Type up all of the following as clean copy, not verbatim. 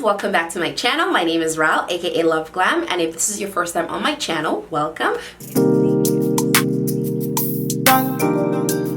welcome back to my channel. My name is Ral, aka Love Glam, and if this is your first time on my channel, welcome.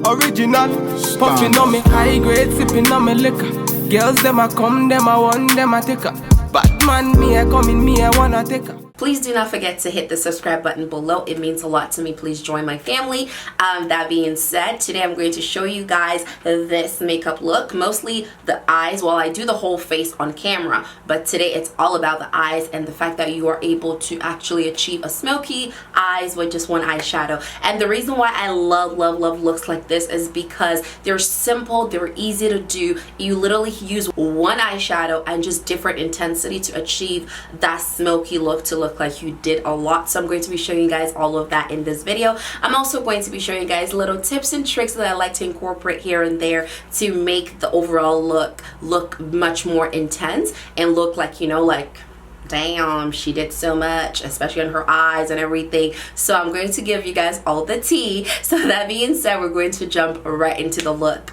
Original, puffing on me high grade, sipping on me liquor. Girls them a come, them a want, them a take her. Batman, me a coming, me a wanna take her. Please do not forget to hit the subscribe button below. It means a lot to me. Please join my family. That being said, today I'm going to show you guys this makeup look. Mostly the eyes, while I do the whole face on camera. But today it's all about the eyes and the fact that you are able to actually achieve a smoky eyes with just one eyeshadow. And the reason why I love looks like this is because they're simple, they're easy to do. You literally use one eyeshadow and just different intensity to achieve that smoky look, to look like you did a lot. So I'm going to be showing you guys all of that in this video. I'm also going to be showing you guys little tips and tricks that I like to incorporate here and there to make the overall look much more intense and look like, you know, like, damn, she did so much, especially on her eyes and everything. So I'm going to give you guys all the tea. So that being said, we're going to jump right into the look.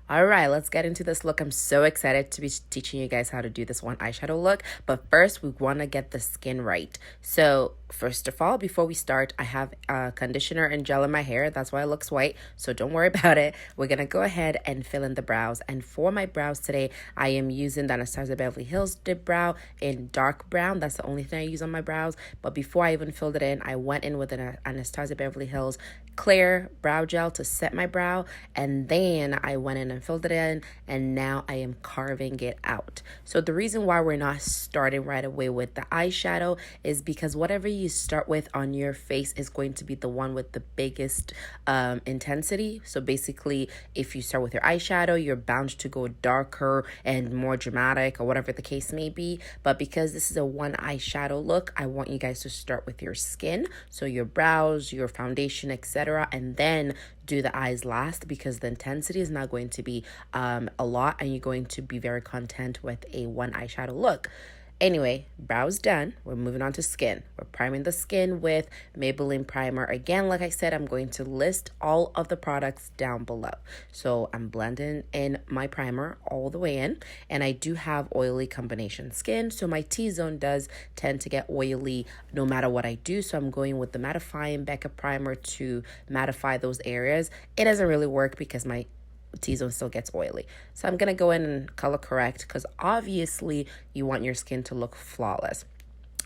Alright, let's get into this look. I'm so excited to be teaching you guys how to do this one eyeshadow look. But first, we want to get the skin right. So first of all, before we start, I have conditioner and gel in my hair. That's why it looks white, so don't worry about it. We're going to go ahead and fill in the brows. And for my brows today, I am using the Anastasia Beverly Hills Dipbrow in dark brown. That's the only thing I use on my brows. But before I even filled it in, I went in with an Anastasia Beverly Hills Clear Brow Gel to set my brow. And then I went in and filled it in, and now I am carving it out. So the reason why we're not starting right away with the eyeshadow is because whatever you start with on your face is going to be the one with the biggest intensity. So basically, if you start with your eyeshadow, you're bound to go darker and more dramatic, or whatever the case may be. But because this is a one eyeshadow look, I want you guys to start with your skin, so your brows, your foundation, etc., and then do the eyes last, because the intensity is not going to be a lot, and you're going to be very content with a one eyeshadow look. Anyway, brows done. We're moving on to skin. We're priming the skin with Maybelline primer. Again, like I said, I'm going to list all of the products down below. So I'm blending in my primer all the way in, and I do have oily combination skin, so my T-zone does tend to get oily no matter what I do. So I'm going with the Mattifying Becca primer to mattify those areas. It doesn't really work because my T-zone still gets oily. So I'm going to go in and color correct, because obviously you want your skin to look flawless.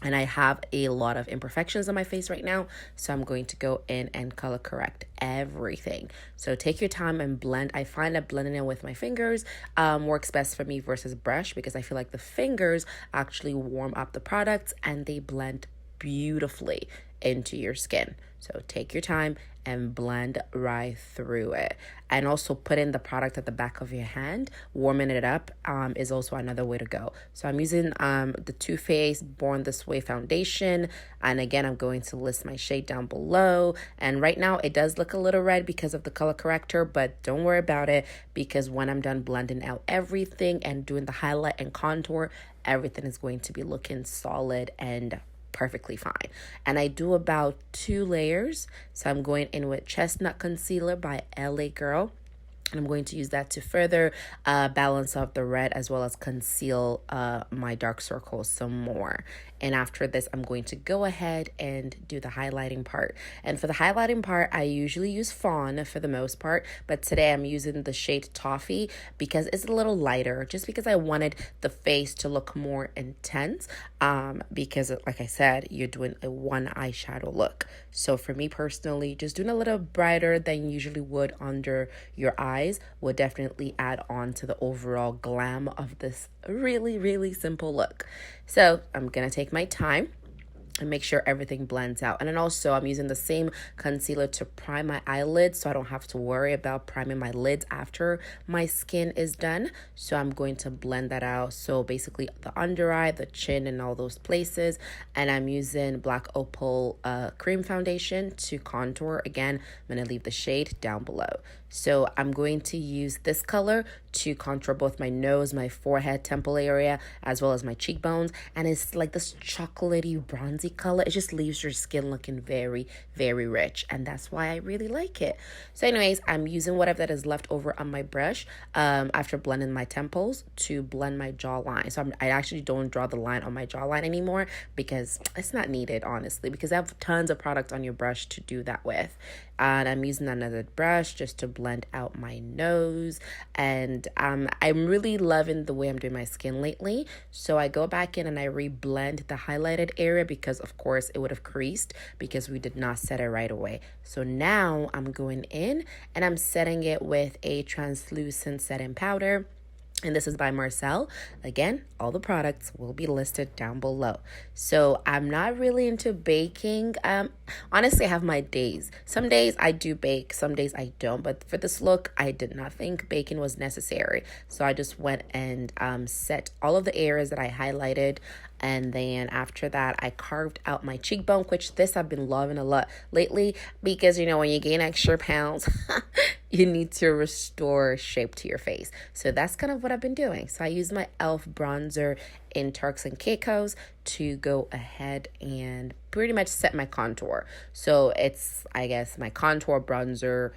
And I have a lot of imperfections on my face right now, so I'm going to go in and color correct everything. So take your time and blend. I find that blending it with my fingers works best for me versus brush, because I feel like the fingers actually warm up the products and they blend beautifully into your skin. So take your time and blend right through it. And also put in the product at the back of your hand. Warming it up is also another way to go. So I'm using the Too Faced Born This Way foundation. And again, I'm going to list my shade down below. And right now it does look a little red because of the color corrector, but don't worry about it, because when I'm done blending out everything and doing the highlight and contour, everything is going to be looking solid and perfectly fine. And I do about 2 layers. So I'm going in with Chestnut concealer by LA Girl, and I'm going to use that to further balance out the red, as well as conceal my dark circles some more. And after this, I'm going to go ahead and do the highlighting part. And for the highlighting part, I usually use Fawn for the most part, but today I'm using the shade Toffee because it's a little lighter, just because I wanted the face to look more intense, because like I said, you're doing a one eyeshadow look. So for me personally, just doing a little brighter than you usually would under your eyes would definitely add on to the overall glam of this really simple look. So I'm gonna take my time and make sure everything blends out. And then also I'm using the same concealer to prime my eyelids, so I don't have to worry about priming my lids after my skin is done. So I'm going to blend that out. So basically the under eye, the chin, and all those places. And I'm using Black Opal cream foundation to contour. Again, I'm going to leave the shade down below. So I'm going to use this color to contour both my nose, my forehead, temple area, as well as my cheekbones. And it's like this chocolatey, bronzy color. It just leaves your skin looking very, very rich. And that's why I really like it. So anyways, I'm using whatever that is left over on my brush after blending my temples to blend my jawline. So I actually don't draw the line on my jawline anymore because it's not needed, honestly, because I have tons of product on your brush to do that with. And I'm using another brush just to blend out my nose. And I'm really loving the way I'm doing my skin lately. So I go back in and I re-blend the highlighted area because, of course, it would have creased because we did not set it right away. So now I'm going in and I'm setting it with a translucent setting powder. And this is by Marcel. Again, all the products will be listed down below. So I'm not really into baking. Honestly, I have my days. Some days I do bake, some days I don't. But for this look, I did not think baking was necessary. So I just went and set all of the areas that I highlighted. And then after that, I carved out my cheekbone, which this I've been loving a lot lately because, you know, when you gain extra pounds, you need to restore shape to your face. So that's kind of what I've been doing. So I use my e.l.f. bronzer in Turks and Caicos to go ahead and pretty much set my contour. So it's, I guess, my contour bronzer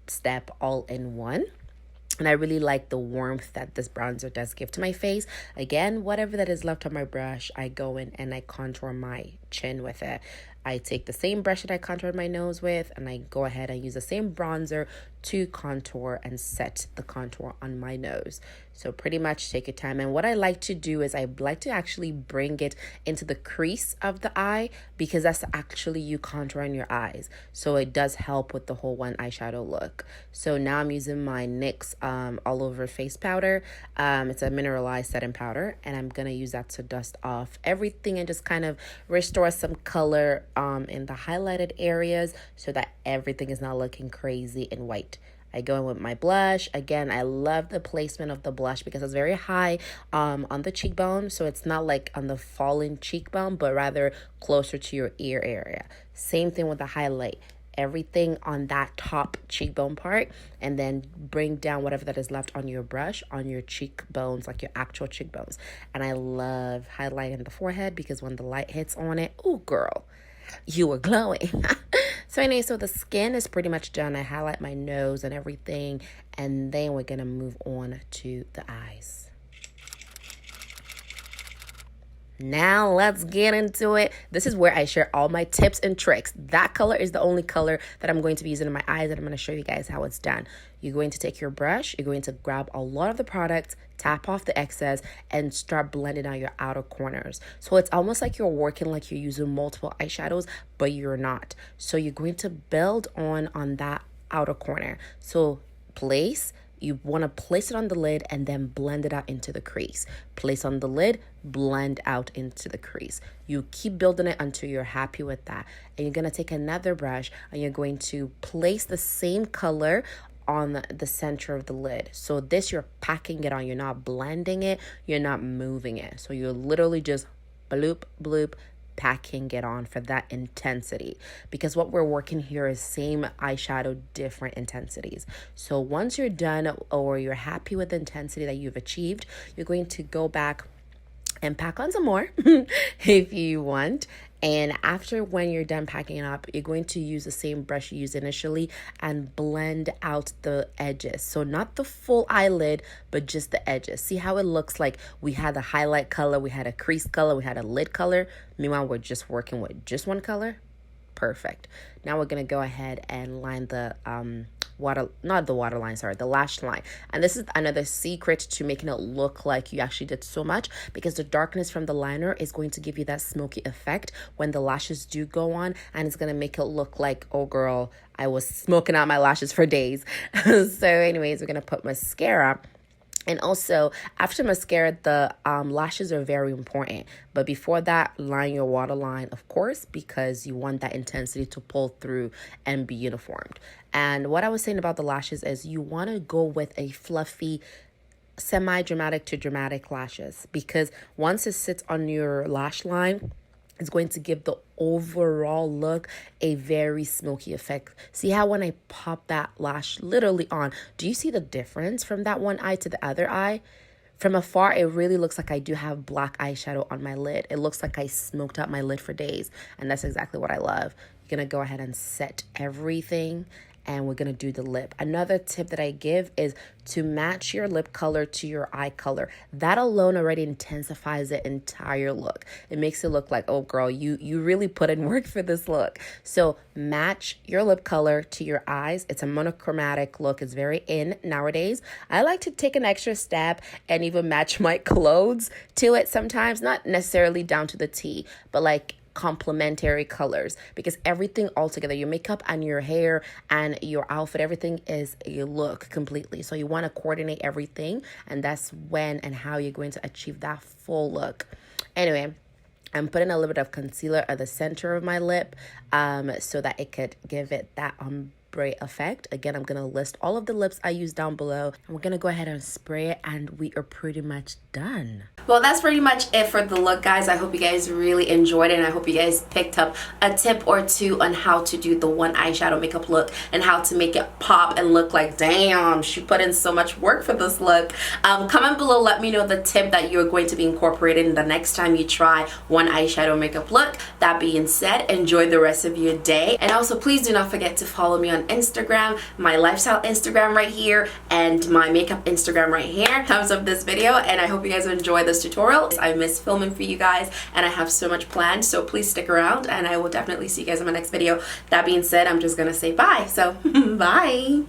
step all in one. And I really like the warmth that this bronzer does give to my face. Again, whatever that is left on my brush, I go in and I contour my chin with it. I take the same brush that I contoured my nose with and I go ahead and use the same bronzer to contour and set the contour on my nose. So pretty much take your time. And what I like to do is I like to actually bring it into the crease of the eye because that's actually you contouring your eyes. So it does help with the whole one eyeshadow look. So now I'm using my NYX all over face powder. It's a mineralized setting powder and I'm going to use that to dust off everything and just kind of restore some color in the highlighted areas so that everything is not looking crazy and white. I go in with my blush. Again, I love the placement of the blush because it's very high on the cheekbone. So it's not like on the fallen cheekbone, but rather closer to your ear area. Same thing with the highlight. Everything on that top cheekbone part and then bring down whatever that is left on your brush on your cheekbones, like your actual cheekbones. And I love highlighting the forehead because when the light hits on it, ooh, girl, you are glowing. So anyway, so the skin is pretty much done. I highlight my nose and everything, and then we're gonna move on to the eyes. Now let's get into it. This is where I share all my tips and tricks. That color is the only color that I'm going to be using in my eyes, and I'm going to show you guys how it's done. You're going to take your brush, you're going to grab a lot of the products, tap off the excess, and start blending out your outer corners. So it's almost like you're working like you're using multiple eyeshadows, but you're not. So you're going to build on that outer corner. So you want to place it on the lid and then blend it out into the crease. Place on the lid, blend out into the crease. You keep building it until you're happy with that. And you're going to take another brush and you're going to place the same color on the center of the lid. So this, you're packing it on. You're not blending it. You're not moving it. So you're literally just bloop, bloop, packing it on for that intensity, because what we're working here is same eyeshadow, different intensities. So once you're done or you're happy with the intensity that you've achieved, you're going to go back and pack on some more if you want. And after, when you're done packing it up, you're going to use the same brush you used initially and blend out the edges. So not the full eyelid, but just the edges. See how it looks like we had a highlight color, we had a crease color, we had a lid color. Meanwhile, we're just working with just one color. Perfect. Now we're going to go ahead and line the the lash line. And this is another secret to making it look like you actually did so much, because the darkness from the liner is going to give you that smoky effect when the lashes do go on, and it's going to make it look like, oh girl, I was smoking out my lashes for days. So anyways, we're going to put mascara. And also, after mascara, the lashes are very important. But before that, line your waterline, of course, because you want that intensity to pull through and be uniformed. And what I was saying about the lashes is you want to go with a fluffy, semi-dramatic to dramatic lashes, because once it sits on your lash line, is going to give the overall look a very smoky effect. See how when I pop that lash literally on, do you see the difference from that one eye to the other eye? From afar, it really looks like I do have black eyeshadow on my lid. It looks like I smoked out my lid for days, and that's exactly what I love. You're gonna go ahead and set everything, and we're gonna do the lip. Another tip that I give is to match your lip color to your eye color. That alone already intensifies the entire look. It makes it look like, oh girl, you really put in work for this look. So match your lip color to your eyes. It's a monochromatic look. It's very in nowadays. I like to take an extra step and even match my clothes to it sometimes, not necessarily down to the T, but like complementary colors, because everything all together, your makeup and your hair and your outfit, everything is a look completely. So you want to coordinate everything, and that's when and how you're going to achieve that full look. Anyway, I'm putting a little bit of concealer at the center of my lip so that it could give it that ombre effect. Again, I'm going to list all of the lips I use down below, and we're going to go ahead and spray it, and we are pretty much done. Well, that's pretty much it for the look, guys. I hope you guys really enjoyed it, and I hope you guys picked up a tip or two on how to do the one eyeshadow makeup look and how to make it pop and look like, damn, she put in so much work for this look. Comment below, let me know the tip that you're going to be incorporating the next time you try one eyeshadow makeup look. That being said, enjoy the rest of your day, and also please do not forget to follow me on Instagram, my lifestyle Instagram right here, and my makeup Instagram right here. Thumbs up this video, and I hope you guys enjoy this tutorial. I miss filming for you guys, and I have so much planned, so please stick around, and I will definitely see you guys in my next video. That being said, I'm just gonna say bye, so bye.